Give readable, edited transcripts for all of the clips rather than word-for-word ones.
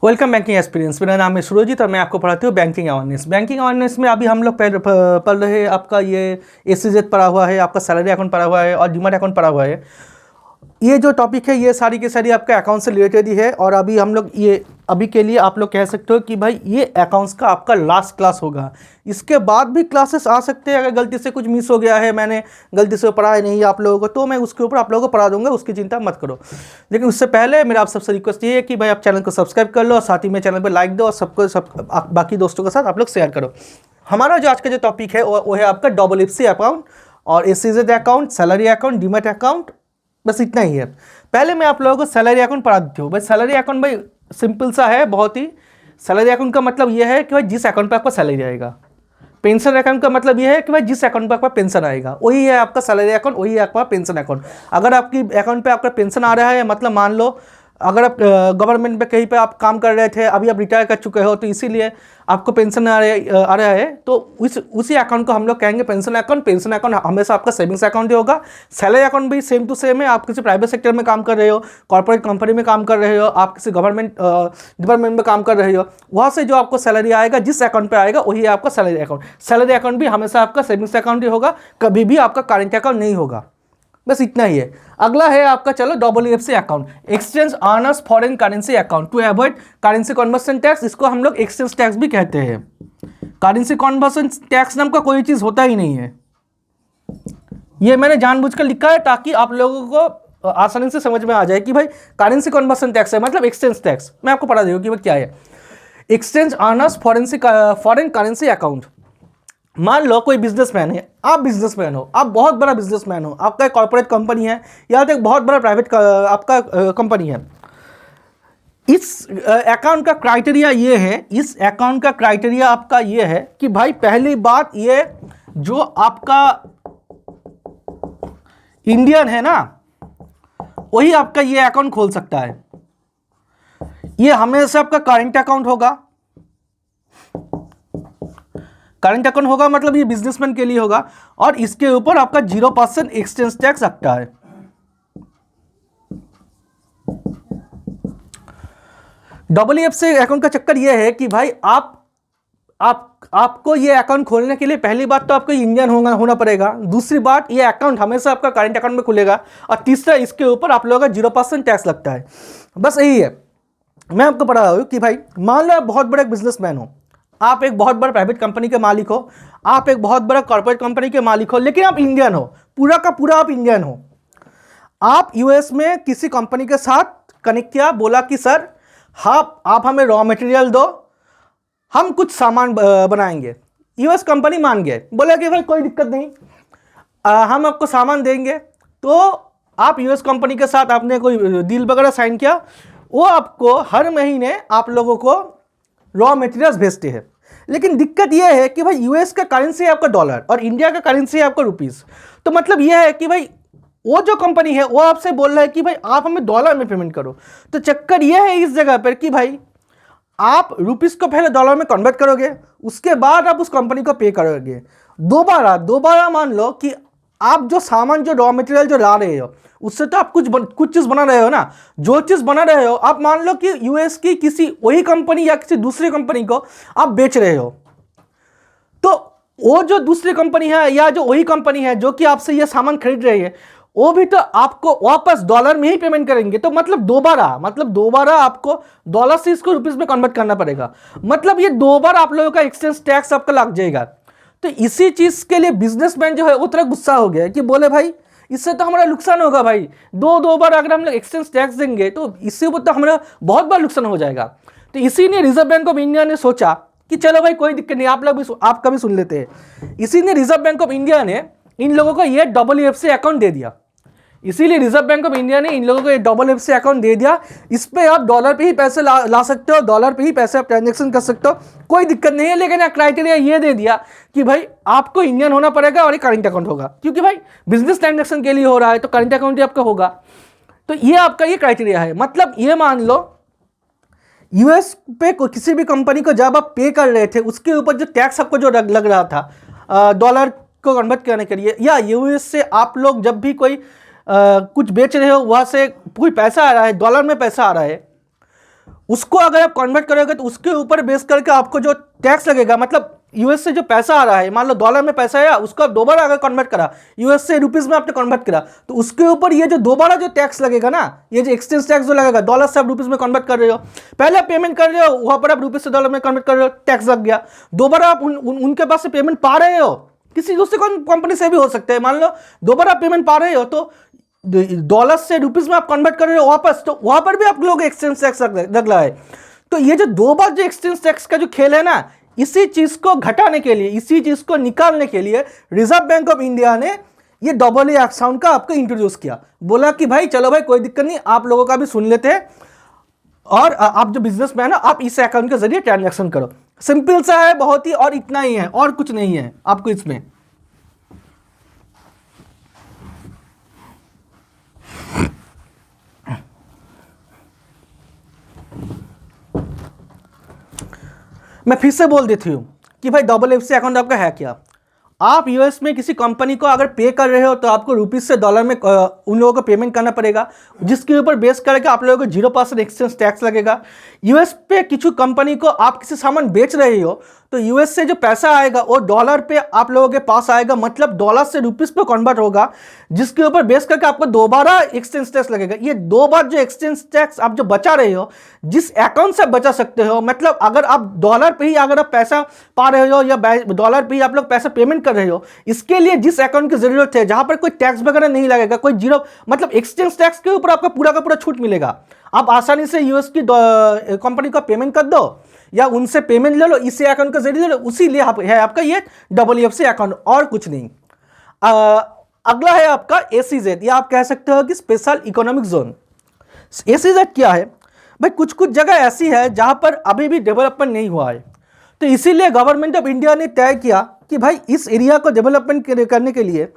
Welcome banking experience. मेरा नाम है सुरजीत और मैं आपको पढ़ाती हूँ बैंकिंग अवेयरनेस। बैंकिंग अवेयरनेस में अभी हम लोग पढ़ रहे हैं, आपका ये एसईजेड पढ़ा हुआ है, आपका सैलरी अकाउंट पढ़ा हुआ है और डीमैट अकाउंट पढ़ा हुआ है। ये जो टॉपिक है ये सारी की सारी आपका अकाउंट से रिलेटेड ही है और अभी हम लोग ये अभी के लिए आप लोग कह सकते हो कि भाई ये अकाउंट्स का आपका लास्ट क्लास होगा। इसके बाद भी क्लासेस आ सकते हैं, अगर गलती से कुछ मिस हो गया है, मैंने गलती से पढ़ाया नहीं आप लोगों को, तो मैं उसके ऊपर आप लोगों को पढ़ा दूंगा, उसकी चिंता मत करो। लेकिन उससे पहले मेरा आप सबसे रिक्वेस्ट ये है कि भाई आप चैनल को सब्सक्राइब कर लो और साथ ही में चैनल पर लाइक दो और बाकी दोस्तों के साथ आप लोग शेयर करो। हमारा जो आज का जो टॉपिक है वो है आपका WFC अकाउंट और SEZ account, salary account, demat account, बस इतना ही है। पहले मैं आप लोगों को सैलरी अकाउंट पढ़ा देती हूँ। भाई सैलरी अकाउंट भाई सिंपल सा है बहुत ही। सैलरी अकाउंट का मतलब यह है कि भाई जिस अकाउंट पर आपका सैलरी आएगा। पेंशन अकाउंट का मतलब यह है कि भाई जिस अकाउंट पर आपका पेंशन आएगा वही है आपका सैलरी अकाउंट, वही है आपका पेंशन अकाउंट। अगर आपकी अकाउंट पे आपका पेंशन आ रहा है, मतलब मान लो अगर आप गवर्नमेंट में कहीं पे आप काम कर रहे थे, अभी आप रिटायर कर चुके हो, तो इसीलिए आपको पेंशन आ रहा है, तो उसी अकाउंट को हम लोग कहेंगे पेंशन अकाउंट। पेंशन अकाउंट हमेशा आपका सेविंग्स अकाउंट ही होगा। सैलरी अकाउंट भी सेम टू सेम है। आप किसी प्राइवेट सेक्टर में काम कर रहे हो, कॉर्पोरेट कंपनी में काम कर रहे हो, आप किसी गवर्नमेंट डिपार्टमेंट में काम कर रहे हो, वहाँ से जो आपको सैलरी आएगा जिस अकाउंट पर आएगा वही है आपका सैलरी अकाउंट। सैलरी अकाउंट भी हमेशा आपका सेविंग्स अकाउंट ही होगा, कभी भी आपका करेंट अकाउंट नहीं होगा। बस इतना ही है। अगला है आपका चलो WFC account, exchange earners foreign currency account to avoid currency conversion tax. इसको हम लोग एक्सचेंज टैक्स भी कहते हैं। करेंसी कन्वर्सन टैक्स नाम का कोई चीज होता ही नहीं है। ये मैंने जानबूझकर लिखा है ताकि आप लोगों को आसानी से समझ में आ जाए कि भाई करेंसी कन्वर्सन टैक्स है मतलब एक्सचेंज टैक्स। मैं आपको पढ़ा दूंगा कि भाई क्या है exchange earners foreign currency account. मान लो कोई बिजनेसमैन है, आप बिजनेसमैन हो, आप बहुत बड़ा बिजनेसमैन हो, आपका एक कॉर्पोरेट कंपनी है या तो एक बहुत बड़ा प्राइवेट आपका कंपनी है। इस अकाउंट का क्राइटेरिया ये है, इस अकाउंट का क्राइटेरिया आपका ये है कि भाई पहली बात ये जो आपका इंडियन है ना वही आपका ये अकाउंट खोल सकता है। ये हमेशा आपका करेंट अकाउंट होगा। करंट अकाउंट होगा मतलब ये बिजनेसमैन के लिए होगा और इसके ऊपर आपका 0% एक्सचेंज टैक्स लगता है। WFC अकाउंट का चक्कर ये है कि भाई आपको ये अकाउंट खोलने के लिए पहली बात तो आपको इंडियन होना पड़ेगा। दूसरी बात ये अकाउंट हमेशा आपका करंट अकाउंट में खुलेगा और तीसरा इसके ऊपर आप लोगों का 0% टैक्स लगता है। बस यही है। मैं आपको पढ़ा रहा हूँ कि भाई मान लो आप बहुत बड़े बिजनेसमैन हो, आप एक बहुत बड़ा प्राइवेट कंपनी के मालिक हो, आप एक बहुत बड़ा कॉर्पोरेट कंपनी के मालिक हो, लेकिन आप इंडियन हो, पूरा का पूरा आप इंडियन हो। आप यूएस में किसी कंपनी के साथ कनेक्ट किया, बोला कि सर आप हमें रॉ मटेरियल दो, हम कुछ सामान बनाएंगे। यूएस कंपनी मान गए, बोला कि भाई कोई दिक्कत नहीं, हम आपको सामान देंगे। तो आप यूएस कंपनी के साथ आपने कोई डील वगैरह साइन किया, वो आपको हर महीने आप लोगों को रॉ मटेरियल्स भेजते हैं। लेकिन दिक्कत यह है कि भाई यूएस का करेंसी है आपका डॉलर और इंडिया का करेंसी है आपका रुपीस। तो मतलब यह है कि भाई वो जो कंपनी है वो आपसे बोल रहा है कि भाई आप हमें डॉलर में पेमेंट करो। तो चक्कर यह है इस जगह पर कि भाई आप रुपीस को पहले डॉलर में कन्वर्ट करोगे, उसके बाद आप उस कंपनी को पे करोगे। दोबारा मान लो कि आप जो सामान जो रॉ मटेरियल जो ला रहे हो उससे तो आप कुछ चीज़ बना रहे हो ना। जो चीज़ बना रहे हो आप मान लो कि यूएस की किसी वही कंपनी या किसी दूसरी कंपनी को आप बेच रहे हो, तो वो जो दूसरी कंपनी है या जो वही कंपनी है जो कि आपसे ये सामान खरीद रही है वो भी तो आपको वापस डॉलर में ही पेमेंट करेंगे। तो मतलब दोबारा आपको डॉलर से इसको रुपीस में कन्वर्ट करना पड़ेगा। मतलब ये दो बार आप लोगों का एक्सचेंज टैक्स आपका लग जाएगा। तो इसी चीज़ के लिए बिजनेसमैन जो है वो थोड़ा गुस्सा हो गया कि बोले भाई इससे तो हमारा नुकसान होगा भाई, दो बार अगर हम लोग एक्सचेंज टैक्स देंगे तो इससे ऊपर तो हमारा बहुत बार नुकसान हो जाएगा। तो इसीलिए रिजर्व बैंक ऑफ इंडिया ने सोचा कि चलो भाई कोई दिक्कत नहीं, आप लोग भी आपका भी सुन लेते हैं। इसीलिए रिजर्व बैंक ऑफ इंडिया ने इन लोगों को ये WFC अकाउंट दे दिया। इसीलिए रिजर्व बैंक ऑफ इंडिया ने इन लोगों को ये WFC अकाउंट दे दिया। इस पे आप डॉलर पे ही पैसे ला सकते हो, डॉलर पे ही पैसे आप ट्रांजेक्शन कर सकते हो, कोई दिक्कत नहीं है। लेकिन क्राइटेरिया ये दे दिया कि भाई आपको इंडियन होना पड़ेगा और ये करंट अकाउंट होगा, क्योंकि भाई बिजनेस ट्रांजेक्शन के लिए हो रहा है तो करंट अकाउंट ही आपका होगा। तो ये आपका ये क्राइटेरिया है। मतलब ये मान लो यूएस पे किसी भी कंपनी को जब आप पे कर रहे थे उसके ऊपर जो टैक्स आपको जो लग रहा था डॉलर को कन्वर्ट करने के लिए, या यूएस से आप लोग जब भी कोई कुछ बेच रहे हो वहाँ से कोई पैसा आ रहा है, डॉलर में पैसा आ रहा है, उसको अगर आप कन्वर्ट करोगे तो उसके ऊपर बेस करके आपको जो टैक्स लगेगा, मतलब यूएस से जो पैसा आ रहा है, मान लो डॉलर में पैसा आया, उसको आप दोबारा अगर कन्वर्ट करा, यूएस से रुपीस में आपने कन्वर्ट करा, तो उसके ऊपर ये जो दोबारा जो टैक्स लगेगा ना, ये जो एक्सचेंज टैक्स जो लगेगा, डॉलर से आप रुपीस में कन्वर्ट कर रहे हो, पहले आप पेमेंट कर रहे हो, वहां पर आप रुपीस से डॉलर में कन्वर्ट कर रहे हो, टैक्स लग गया, दोबारा आप उनके पास से पेमेंट पा रहे हो, किसी दूसरे कंपनी से भी हो सकता है, मान लो दोबारा पेमेंट पा रहे हो, तो डॉलर से रुपीस में आप कन्वर्ट कर रहे हो वापस, तो वहां पर भी आप लोग एक्सचेंज टैक्स लग रहा है। तो ये जो दो बार जो एक्सचेंज टैक्स का जो खेल है ना, इसी चीज को घटाने के लिए, इसी चीज को निकालने के लिए रिजर्व बैंक ऑफ इंडिया ने ये डबल ए अकाउंट का आपको इंट्रोड्यूस किया। बोला कि भाई चलो भाई कोई दिक्कत नहीं, आप लोगों का भी सुन लेते हैं, और आप जो बिजनेसमैन हो आप इस अकाउंट के जरिए ट्रांजैक्शन करो। सिंपल सा है बहुत ही, और इतना ही है, और कुछ नहीं है आपको इसमें। मैं फिर से बोल देती हूँ कि भाई डबल एफसी अकाउंट आपका है क्या। आप यूएस में किसी कंपनी को अगर पे कर रहे हो तो आपको रुपीस से डॉलर में उन लोगों को पेमेंट करना पड़ेगा, जिसके ऊपर बेस करके आप लोगों को 0% एक्सचेंज टैक्स लगेगा। यूएस पे किसी कंपनी को आप किसी सामान बेच रहे हो तो यूएस से जो पैसा आएगा वो डॉलर पे आप लोगों के पास आएगा, मतलब डॉलर से रुपीस पे कन्वर्ट होगा, जिसके ऊपर बेस करके आपको दोबारा एक्सचेंज टैक्स लगेगा। ये दो बार जो एक्सचेंज टैक्स आप जो बचा रहे हो, जिस अकाउंट से बचा सकते हो, मतलब अगर आप डॉलर पे ही अगर आप पैसा पा रहे हो या डॉलर पे ही आप लोग पैसा पेमेंट कर रहे हो, इसके लिए जिस अकाउंट की जरूरत है जहां पर कोई टैक्स वगैरह नहीं लगेगा, कोई जीरो, मतलब एक्सचेंज टैक्स के ऊपर आपका पूरा का पूरा छूट मिलेगा। आप आसानी से यूएस की कंपनी को पेमेंट कर दो या उनसे पेमेंट ले लो, इसी अकाउंट का जरिए ले लो, उसी लिए है आपका ये WFC अकाउंट, और कुछ नहीं। अगला है आपका एसीजेड, या आप कह सकते हो कि स्पेशल इकोनॉमिक जोन। एसीजेड क्या है भाई, कुछ कुछ जगह ऐसी है जहां पर अभी भी डेवलपमेंट नहीं हुआ है, तो इसीलिए गवर्नमेंट ऑफ इंडिया ने तय किया कि भाई इस एरिया को डेवलपमेंट करने के लिए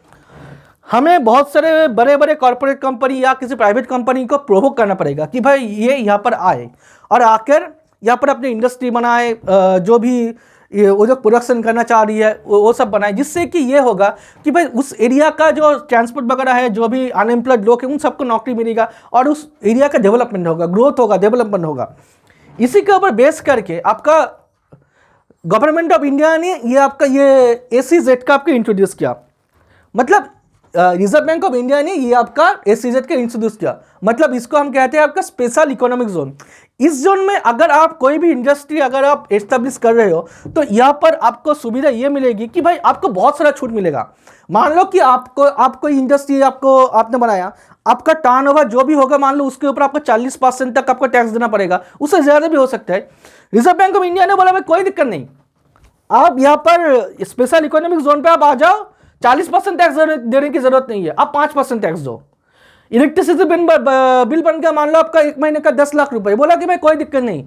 हमें बहुत सारे बड़े बड़े कॉर्पोरेट कंपनी या किसी प्राइवेट कंपनी को प्रोवोक करना पड़ेगा कि भाई ये यहाँ पर आए और आकर यहाँ पर अपनी इंडस्ट्री बनाए, जो भी वो जो प्रोडक्शन करना चाह रही है वो सब बनाए, जिससे कि ये होगा कि भाई उस एरिया का जो ट्रांसपोर्ट वगैरह है, जो भी अनएम्प्लॉयड लोग हैं उन सबको नौकरी मिलेगा और उस एरिया का डेवलपमेंट होगा, ग्रोथ होगा, डेवलपमेंट होगा। इसी के ऊपर बेस करके आपका गवर्नमेंट ऑफ इंडिया ने ये आपका ये एसीजेड का आपको इंट्रोड्यूस किया, मतलब रिजर्व बैंक ऑफ इंडिया ने ये आपका एसीजेड का इंट्रोड्यूस किया, मतलब इसको हम कहते हैं आपका स्पेशल इकोनॉमिक जोन। इस जोन में अगर आप कोई भी इंडस्ट्री अगर आप एस्टेब्लिश कर रहे हो तो यहाँ पर आपको सुविधा ये मिलेगी कि भाई आपको बहुत सारा छूट मिलेगा। मान लो कि आपको इंडस्ट्री आपने बनाया, आपका टर्नओवर जो भी होगा मान लो उसके ऊपर आपको 40% तक आपको टैक्स देना पड़ेगा, उससे ज़्यादा भी हो सकता है। रिजर्व बैंक ऑफ इंडिया ने बोला भाई कोई दिक्कत नहीं, आप यहाँ पर स्पेशल इकोनॉमिक जोन पर आप आ जाओ, 40% टैक्स देने की जरूरत नहीं है, आप 5% टैक्स दो। इलेक्ट्रिसिटी बिल बन गया मान लो आपका 1 महीने का 10 लाख रुपए, बोला कि भाई कोई दिक्कत नहीं,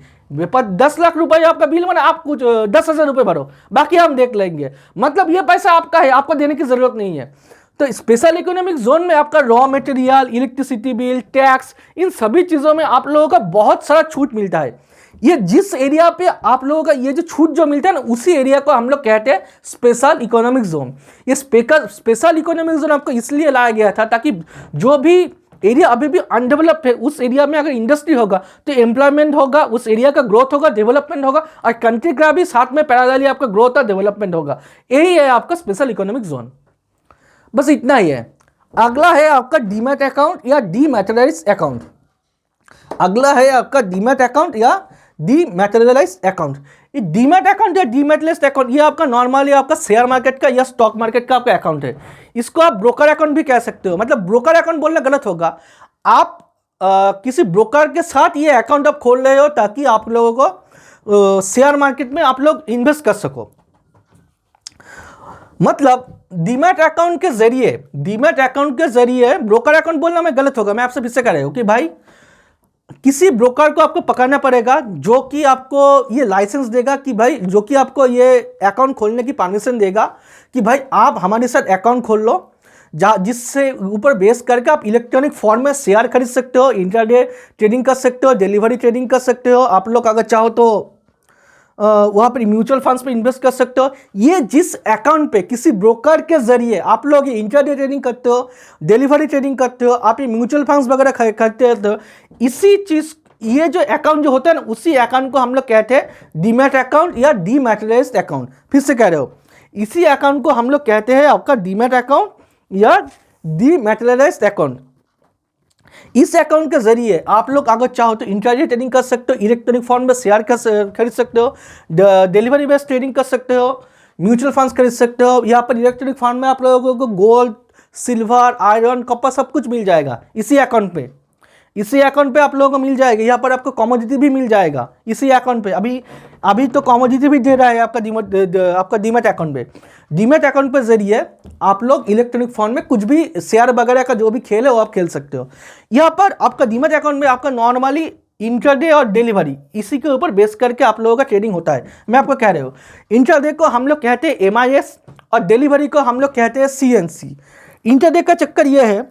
10 लाख रुपए आपका बिल बना, आप कुछ 10,000 रुपए भरो, बाकी हम देख लेंगे, मतलब ये पैसा आपका है, आपको देने की जरूरत नहीं है। तो स्पेशल इकोनॉमिक जोन में आपका raw material, electricity bill, tax, इन सभी चीज़ों में आप लोगों का बहुत सारा छूट मिलता है। ये जिस एरिया पे आप लोगों का ये जो छूट जो मिलता है ना, उसी एरिया को हम लोग कहते हैं स्पेशल इकोनॉमिक जोन। ये स्पेशल इकोनॉमिक जोन आपको इसलिए लाया गया था ताकि जो भी एरिया अभी भी अनडेवलप्ड है उस एरिया में अगर इंडस्ट्री होगा तो एम्प्लॉयमेंट होगा, उस एरिया का ग्रोथ होगा, डेवलपमेंट होगा, और कंट्री का भी साथ में पैरेलली आपका ग्रोथ और डेवलपमेंट होगा। यही है आपका स्पेशल इकोनॉमिक जोन, बस इतना ही है। अगला है आपका डीमैट अकाउंट या डीमैटेरियलाइज्ड अकाउंट। अगला है आपका डीमैट अकाउंट या डीमैटेरियलाइज्ड अकाउंट। ये डीमैट अकाउंट या डीमैटेरियलाइज्ड अकाउंट ये आपका नॉर्मली आपका शेयर मार्केट का या स्टॉक मार्केट का आपका अकाउंट है। इसको आप ब्रोकर अकाउंट भी कह सकते हो, मतलब ब्रोकर अकाउंट बोलना गलत होगा। आप किसी ब्रोकर के साथ ये अकाउंट आप खोल रहे हो ताकि आप लोगों को शेयर मार्केट में आप लोग इन्वेस्ट कर सको। मतलब डीमैट अकाउंट के जरिए ब्रोकर अकाउंट बोलना मैं गलत होगा, मैं आपसे फिर से कह रहा हूं कि भाई किसी ब्रोकर को आपको पकड़ना पड़ेगा जो कि आपको ये लाइसेंस देगा कि भाई, जो कि आपको ये अकाउंट खोलने की परमिशन देगा कि भाई आप हमारे साथ अकाउंट खोल लो, जिससे ऊपर बेस करके आप इलेक्ट्रॉनिक फॉर्म में शेयर खरीद सकते हो, इंट्राडे ट्रेडिंग कर सकते हो, डिलीवरी ट्रेडिंग कर सकते हो, आप लोग अगर चाहो तो वहाँ पर म्यूचुअल फंड्स पे इन्वेस्ट कर सकते हो। ये जिस अकाउंट पे किसी ब्रोकर के जरिए आप लोग इंट्राडे ट्रेडिंग करते हो, डिलीवरी ट्रेडिंग करते हो, आप ये म्यूचुअल फंड्स वगैरह खरीदते हो, इसी चीज़ ये जो अकाउंट जो होता है ना, उसी अकाउंट को हम लोग कहते हैं डीमैट अकाउंट या डीमैटेरियलाइज्ड अकाउंट। फिर से कह रहे हो, इसी अकाउंट को हम लोग कहते हैं आपका डीमैट अकाउंट या डीमैटेरियलाइज्ड अकाउंट। इस अकाउंट के जरिए आप लोग अगर चाहो तो इंट्राडे ट्रेडिंग कर सकते हो, इलेक्ट्रॉनिक फॉर्म में शेयर खरीद सकते हो, डिलीवरी बेस्ड ट्रेडिंग कर सकते हो, म्यूचुअल फंड्स खरीद सकते हो। यहाँ पर इलेक्ट्रॉनिक फंड में आप लोगों को गोल्ड, सिल्वर, आयरन, कॉपर सब कुछ मिल जाएगा इसी अकाउंट पे। इसी अकाउंट पे आप लोगों को मिल जाएगा। यहाँ पर आपको कमोडिटी भी मिल जाएगा इसी अकाउंट पे। अभी तो कमोडिटी भी दे रहा है आपका डीमैट अकाउंट पे। डीमैट अकाउंट पे जरिए आप लोग इलेक्ट्रॉनिक फंड में कुछ भी शेयर वगैरह का जो भी खेल है वो आप खेल सकते हो। यहाँ पर आपका डीमैट अकाउंट में आपका नॉर्मली इंट्राडे और डिलीवरी इसी के ऊपर बेस करके आप लोगों का ट्रेडिंग होता है। मैं आपको कह रहा हूँ, इंट्राडे को हम लोग कहते हैं MIS और डिलीवरी को हम लोग कहते हैं CNC। इंट्राडे का चक्कर यह है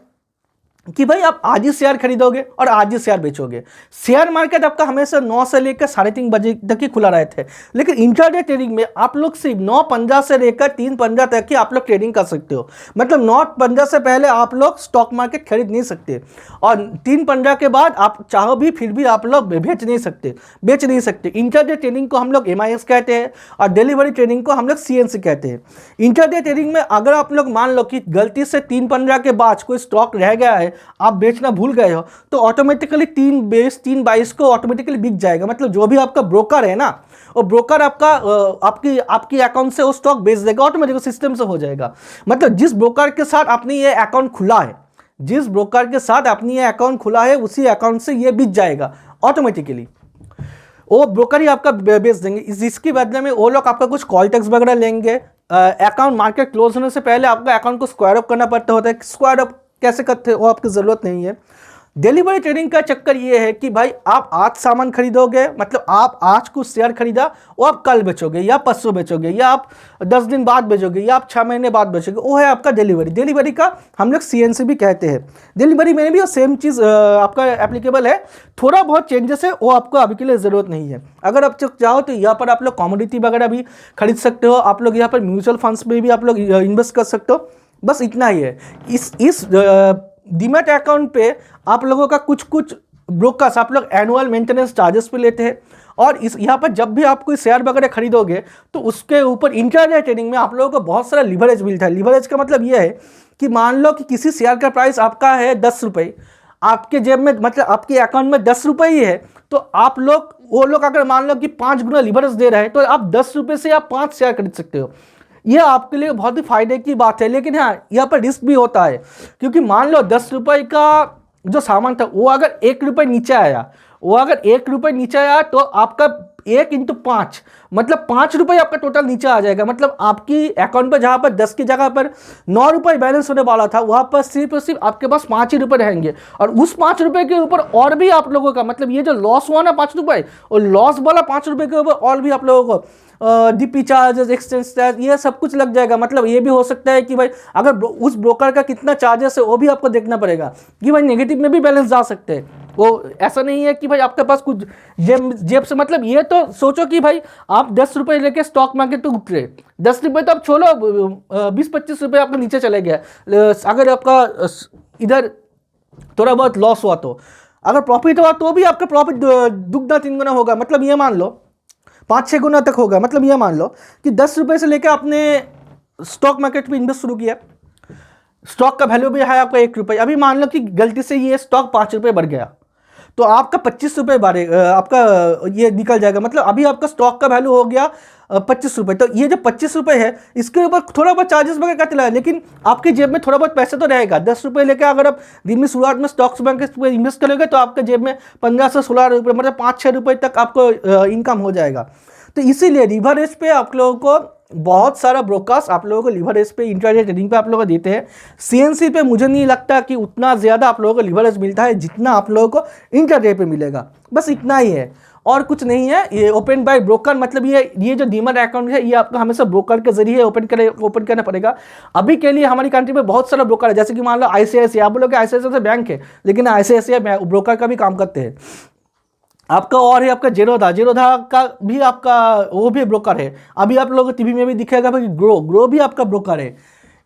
कि भाई आप आज ही शेयर खरीदोगे और आज ही शेयर बेचोगे। शेयर मार्केट आपका हमेशा 9 से लेकर 3:30 बजे तक ही खुला रहता है, लेकिन इंट्राडे ट्रेडिंग में आप लोग सिर्फ 9:15 से लेकर 3:15 तक ही आप लोग ट्रेडिंग कर सकते हो। मतलब 9:15 से पहले आप लोग स्टॉक मार्केट खरीद नहीं सकते और 3:15 के बाद आप चाहो भी फिर भी आप लोग बेच नहीं सकते। इंट्राडे ट्रेडिंग को हम लोग MIS कहते हैं और डिलीवरी ट्रेडिंग को हम लोग CNC कहते हैं। इंट्राडे ट्रेडिंग में अगर आप लोग मान लो कि गलती से 3:15 के बाद कोई स्टॉक रह गया है, आप बेचना भूल गए हो, तो ऑटोमेटिकली 3:22 को ऑटोमेटिकली बिक जाएगा। मतलब जो भी आपका ब्रोकर है ना, वो ब्रोकर आपकी अकाउंट से वो स्टॉक बेच देगा, ऑटोमेटिकली सिस्टम से हो जाएगा। मतलब जिस ब्रोकर के साथ आपने ये अकाउंट खुला है, उसी अकाउंट से ये बिक जाएगा ऑटोमेटिकली। वो ब्रोकर ही आपका बेच देंगे। इसके बदले में वो लोग आपका कुछ कॉल टैक्स वगैरह लेंगे। अकाउंट मार्केट क्लोज होने से पहले आपका अकाउंट को स्क्वायर अप करना पड़ता होता है। स्क्वायर अप कैसे करते हो वो आपकी ज़रूरत नहीं है। डिलीवरी ट्रेडिंग का चक्कर ये है कि भाई आप आज सामान खरीदोगे, मतलब आप आज कुछ शेयर खरीदा, वो आप कल बेचोगे या परसों बेचोगे या आप 10 दिन बाद बेचोगे या आप 6 महीने बाद बेचोगे, वो है आपका डिलीवरी का हम लोग CNC भी कहते हैं। डिलीवरी में भी सेम चीज़ आपका एप्लीकेबल है, थोड़ा बहुत चेंजेस है, वो आपको अभी के लिए ज़रूरत नहीं है। अगर आप चाहो तो यहाँ पर आप लोग कमोडिटी वगैरह भी खरीद सकते हो। आप लोग यहाँ पर म्यूचुअल फंड्स में भी आप लोग इन्वेस्ट कर सकते हो। बस इतना ही है। इस डीमैट अकाउंट पे आप लोगों का कुछ ब्रोकर्स आप लोग एनुअल मेंटेनेंस चार्जेस पे लेते हैं और यहाँ पर जब भी आप कोई शेयर वगैरह खरीदोगे तो उसके ऊपर इंट्राडे ट्रेडिंग में आप लोगों को बहुत सारा लिवरेज मिलता है। लिवरेज का मतलब ये है कि मान लो कि किसी शेयर का प्राइस आपका है 10 रुपये, आपके जेब में मतलब आपके अकाउंट में 10 रुपये ही है, तो वो लोग अगर मान लो कि 5 गुना लिवरेज दे रहे हैं तो आप 10 रुपये से आप 5 शेयर खरीद सकते हो। यह आपके लिए बहुत ही फायदे की बात है। लेकिन हाँ, यहाँ पर रिस्क भी होता है, क्योंकि मान लो 10 रुपये का जो सामान था वो अगर 1 रुपये नीचे आया, तो आपका 1 × 5 मतलब 5 रुपये आपका टोटल नीचे आ जाएगा। मतलब आपकी अकाउंट पर जहाँ पर 10 की जगह पर 9 रुपये बैलेंस होने वाला था, वहाँ पर सिर्फ और सिर्फ आपके पास 5 ही रुपये रहेंगे। और उस 5 रुपये के ऊपर और भी आप लोगों का मतलब ये जो लॉस हुआ ना 5 रुपये, और लॉस वाला 5 रुपये के ऊपर और भी आप लोगों को DP चार्जेस, एक्सचेंज चार्ज, ये सब कुछ लग जाएगा। मतलब ये भी हो सकता है कि भाई अगर उस ब्रोकर का कितना चार्जेस है वो भी आपको देखना पड़ेगा कि भाई नेगेटिव में भी बैलेंस जा सकते हैं। वो ऐसा नहीं है कि भाई आपके पास कुछ जेब से, मतलब ये तो सोचो कि भाई आप 10 रुपये लेके स्टॉक मार्केट पे उतरे, 10 रुपये तो आप छोड़ो, 20-25 रुपये आपका नीचे चले गया। अगर आपका इधर थोड़ा बहुत लॉस हुआ, तो अगर प्रॉफिट हुआ तो भी आपका प्रॉफिट 2-3 गुना होगा। मतलब ये मान लो 5-6 गुना तक होगा। मतलब ये मान लो कि 10 रुपये से लेकर आपने स्टॉक मार्केट में इन्वेस्ट शुरू किया, स्टॉक का वैल्यू भी है आपका 1 रुपये। अभी मान लो कि गलती से ये स्टॉक 5 रुपये बढ़ गया, तो आपका 25 रुपये आपका ये निकल जाएगा। मतलब अभी आपका स्टॉक का वैल्यू हो गया 25 रुपये। तो ये जो 25 रुपये है, इसके ऊपर थोड़ा बहुत चार्जेस वगैरह कट है, लेकिन आपकी जेब में थोड़ा बहुत पैसे तो रहेगा। 10 रुपये लेकर अगर आप दिन में शुरुआत में स्टॉक्स मार्केट में इन्वेस्ट करोगे तो आपके जेब में 15 से 16 रुपये, मतलब 5-6 रुपये तक आपको इनकम हो जाएगा। तो इसीलिए लीवरेज पे आप लोगों को बहुत सारा ब्रोकर्स आप लोगों को लीवरेज पे, इंट्राडे ट्रेडिंग पे आप लोगों को देते हैं। CNC पे मुझे नहीं लगता कि उतना ज़्यादा आप लोगों को लीवरेज मिलता है जितना आप लोगों को इंट्राडे पे मिलेगा। बस इतना ही है और कुछ नहीं है। ये ओपन बाय ब्रोकर, मतलब ये जो डीमैट अकाउंट है ये आपको हमेशा ब्रोकर के जरिए ओपन करना पड़ेगा। अभी के लिए हमारी कंट्री में बहुत सारा ब्रोकर है, जैसे कि मान लो ICICI, आप बोलोगे ICICI से बैंक है, लेकिन ICICI ब्रोकर का भी काम करते हैं। आपका और है आपका जेरोधा का भी आपका वो भी ब्रोकर है। अभी आप लोगों को टीवी में भी दिखेगा भाई ग्रो भी आपका ब्रोकर है।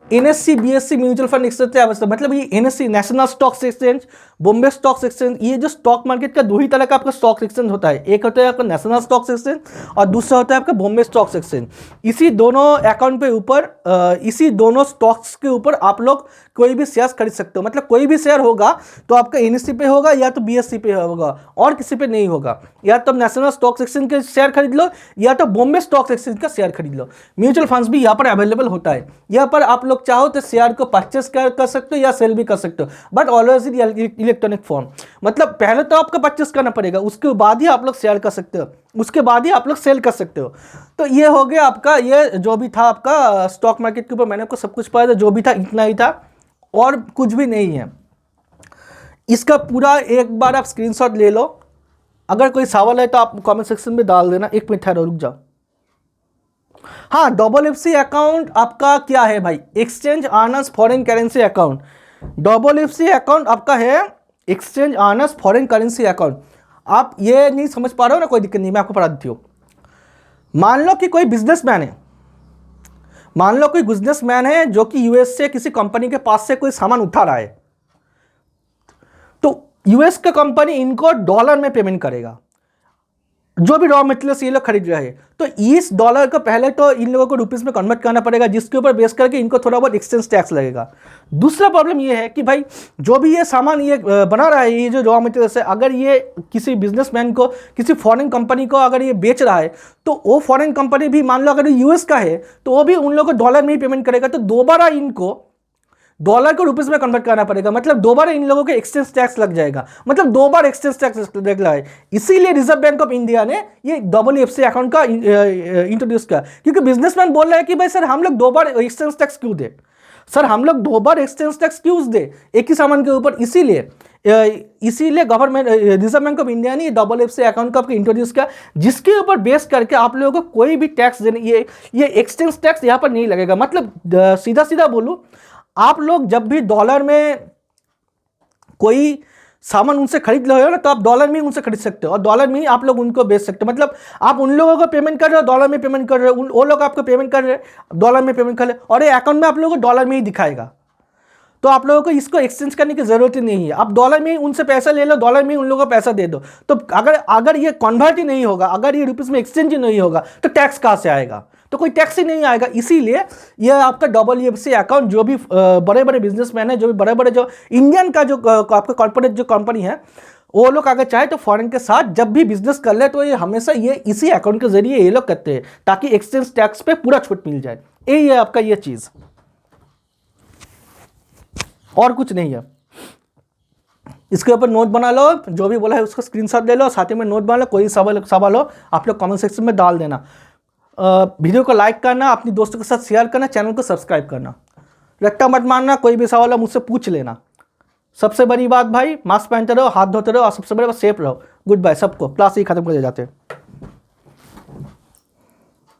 NSE BSE mutual fund exchange, मतलब ये NSE national stock exchange, Bombay stock exchange, ये जो स्टॉक मार्केट का दो ही तरह का आपका स्टॉक एक्सचेंज होता है, एक होता है आपका नेशनल स्टॉक एक्सचेंज और दूसरा होता है आपका बॉम्बे स्टॉक एक्सचेंज। इसी दोनों अकाउंट पे ऊपर इसी दोनों स्टॉक्स के ऊपर आप लोग कोई भी शेयर खरीद सकते हो। मतलब कोई भी शेयर होगा तो आपका NSE पे होगा या तो BSE पे होगा और किसी पे नहीं होगा। या तो नेशनल स्टॉक एक्सचेंज के शेयर खरीद लो या तो बॉम्बे स्टॉक एक्सचेंज का शेयर खरीद लो। म्यूचुअल फंड्स भी यहाँ पर अवेलेबल होता है। यहाँ पर आप लोग चाहो तो शेयर को परचेस कर सकते हो या सेल भी कर सकते हो, but always in electronic form. मतलब पहले तो आपको परचेस करना पड़ेगा, उसके बाद ही आप लोग शेयर कर सकते हो, उसके बाद ही आप लोग सेल कर सकते हो। तो ये हो गया आपका, ये जो भी था आपका स्टॉक मार्केट के ऊपर मैंने आपको सब कुछ पढ़ाया था, जो भी था इतना ही था और कुछ भी नहीं है। इसका पूरा एक बार आप स्क्रीनशॉट ले लो, अगर कोई सवाल है तो आप कमेंट सेक्शन में डाल देना। एक मिनट ठहरो, रुक जाओ। हाँ, FFC अकाउंट आपका क्या है भाई? Exchange earners foreign currency account. FFC account आपका है exchange earners foreign currency account. आप ये नहीं समझ पा रहे हो ना, कोई दिक्कत नहीं, मैं आपको पढ़ा देती हूँ। मान लो कि कोई बिजनेसमैन है, मान लो कोई बिजनेसमैन है जो कि यूएस से किसी कंपनी के पास से कोई सामान उठा रहा है, तो यूएस का कंपनी इनको डॉलर में पेमेंट करेगा, जो भी रॉ मटेरियल्स ये लोग खरीद रहे हैं। तो इस डॉलर को पहले तो इन लोगों को रुपीस में कन्वर्ट करना पड़ेगा, जिसके ऊपर बेस करके इनको थोड़ा बहुत एक्सचेंज टैक्स लगेगा। दूसरा प्रॉब्लम ये है कि भाई जो भी ये सामान ये बना रहा है, ये जो रॉ मटेरियल्स है, अगर ये किसी बिजनेसमैन को, किसी फॉरेन कंपनी को अगर ये बेच रहा है, तो वो फॉरेन कंपनी भी मान लो अगर यूएस का है तो वो भी उन लोगों को डॉलर में ही पेमेंट करेगा। तो दोबारा इनको डॉलर को रुपीस में कन्वर्ट करना पड़ेगा, मतलब दोबारा इन लोगों के एक्सचेंज टैक्स लग जाएगा, मतलब दो बार एक्सचेंज टैक्स लग रहा है। इसीलिए रिजर्व बैंक ऑफ इंडिया ने ये FFC अकाउंट का इंट्रोड्यूस किया, क्योंकि बिजनेसमैन बोल रहा है कि भाई सर हम लोग दो बार एक्सचेंज टैक्स क्यों दे, सर हम लोग दो बार एक्सचेंज टैक्स क्यों दे एक ही सामान के ऊपर। इसीलिए government, reserve bank of India ने FFC अकाउंट को आपको इंट्रोड्यूस किया, जिसके ऊपर बेस करके आप लोगों को कोई भी टैक्स देने, ये एक्सचेंज टैक्स यहाँ पर नहीं लगेगा। मतलब सीधा सीधा बोलूँ, आप लोग जब भी डॉलर में कोई सामान उनसे खरीद रहे हो ना, तो आप डॉलर में ही उनसे खरीद सकते हो और डॉलर में ही आप लोग उनको बेच सकते हो। मतलब आप उन लोगों को पेमेंट कर रहे हो, डॉलर में पेमेंट कर रहे हो, वो लोग आपको पेमेंट कर रहे हैं, डॉलर में पेमेंट कर रहे हैं, और ये अकाउंट में आप लोगों को डॉलर में ही दिखाएगा। तो आप लोगों को इसको एक्सचेंज करने की जरूरत ही नहीं है। आप डॉलर में ही उनसे पैसा ले लो, डॉलर में ही उन लोगों को पैसा दे दो। तो अगर ये कन्वर्ट ही नहीं होगा, अगर ये रुपीस में एक्सचेंज ही नहीं होगा, तो टैक्स कहाँ से आएगा? तो कोई टैक्स ही नहीं आएगा। इसीलिए ये आपका FFC अकाउंट, जो भी बड़े बड़े बिजनेसमैन है, जो भी बड़े बड़े जो इंडियन का जो आपका कॉर्पोरेट जो कंपनी है, वो लोग अगर चाहे तो फॉरेन के साथ जब भी बिजनेस कर ले, तो ये हमेशा ये इसी अकाउंट के जरिए ये लोग करते हैं, ताकि एक्सचेंज टैक्स पे पूरा छूट मिल जाए। यही है आपका ये चीज़, और कुछ नहीं है। इसके ऊपर नोट बना लो, जो भी बोला है उसको स्क्रीनशॉट ले लो, साथ में नोट बना लो। कोई सवाल हो आप लोग कमेंट सेक्शन में डाल देना। वीडियो को लाइक करना, अपनी दोस्तों के साथ शेयर करना, चैनल को सब्सक्राइब करना। रट्टा मत मारना, कोई भी सवाल हो मुझसे पूछ लेना। सबसे बड़ी बात भाई, मास्क पहनते रहो, हाथ धोते रहो और सबसे बड़ी बात सेफ रहो। गुड बाय सबको, क्लास ही खत्म कर जाते हैं।